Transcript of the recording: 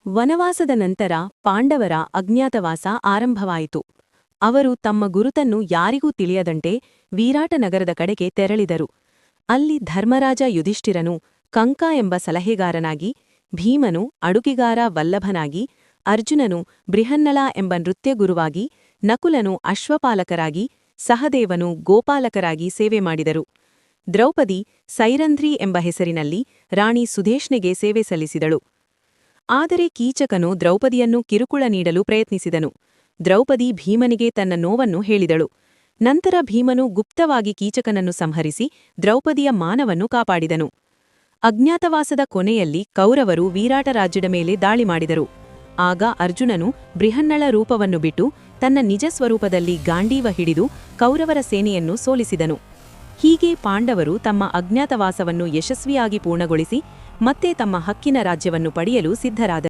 ವನವಾಸದ ನಂತರ ಪಾಂಡವರ ಅಜ್ಞಾತವಾಸ ಆರಂಭವಾಯಿತು. ಅವರು ತಮ್ಮ ಗುರುತನ್ನು ಯಾರಿಗೂ ತಿಳಿಯದಂತೆ ವಿರಾಟನಗರದ ಕಡೆಗೆ ತೆರಳಿದರು. ಅಲ್ಲಿ ಧರ್ಮರಾಜ ಯುಧಿಷ್ಠಿರನು ಕಂಕ ಎಂಬ ಸಲಹೆಗಾರನಾಗಿ, ಭೀಮನು ಅಡುಗೆಗಾರ ವಲ್ಲಭನಾಗಿ, ಅರ್ಜುನನು ಬೃಹನ್ನಳ ಎಂಬ ನೃತ್ಯಗುರುವಾಗಿ, ನಕುಲನು ಅಶ್ವಪಾಲಕರಾಗಿ, ಸಹದೇವನು ಗೋಪಾಲಕರಾಗಿ ಸೇವೆ ಮಾಡಿದರು. ದ್ರೌಪದಿ ಸೈರಂಧ್ರಿ ಎಂಬ ಹೆಸರಿನಲ್ಲಿ ರಾಣಿ ಸುಧೇಶ್ನೆಗೆ ಸೇವೆ ಸಲ್ಲಿಸಿದಳು. ಆದರೆ ಕೀಚಕನು ದ್ರೌಪದಿಯನ್ನು ಕಿರುಕುಳ ನೀಡಲು ಪ್ರಯತ್ನಿಸಿದನು. ದ್ರೌಪದಿ ಭೀಮನಿಗೆ ತನ್ನ ನೋವನ್ನು ಹೇಳಿದಳು. ನಂತರ ಭೀಮನು ಗುಪ್ತವಾಗಿ ಕೀಚಕನನ್ನು ಸಂಹರಿಸಿ ದ್ರೌಪದಿಯ ಮಾನವನ್ನು ಕಾಪಾಡಿದನು. ಅಜ್ಞಾತವಾಸದ ಕೊನೆಯಲ್ಲಿ ಕೌರವರು ವಿರಾಟರಾಜ್ಯದ ಮೇಲೆ ದಾಳಿ ಮಾಡಿದರು. ಆಗ ಅರ್ಜುನನು ಬೃಹನ್ನಳ ರೂಪವನ್ನು ಬಿಟ್ಟು ತನ್ನ ನಿಜ ಸ್ವರೂಪದಲ್ಲಿ ಗಾಂಡೀವ ಹಿಡಿದು ಕೌರವರ ಸೇನೆಯನ್ನು ಸೋಲಿಸಿದನು. ಹೀಗೆ ಪಾಂಡವರು ತಮ್ಮ ಅಜ್ಞಾತವಾಸವನ್ನು ಯಶಸ್ವಿಯಾಗಿ ಪೂರ್ಣಗೊಳಿಸಿ ಮತ್ತೆ ತಮ್ಮ ಹಕ್ಕಿನ ರಾಜ್ಯವನ್ನು ಪಡೆಯಲು ಸಿದ್ಧರಾದರು.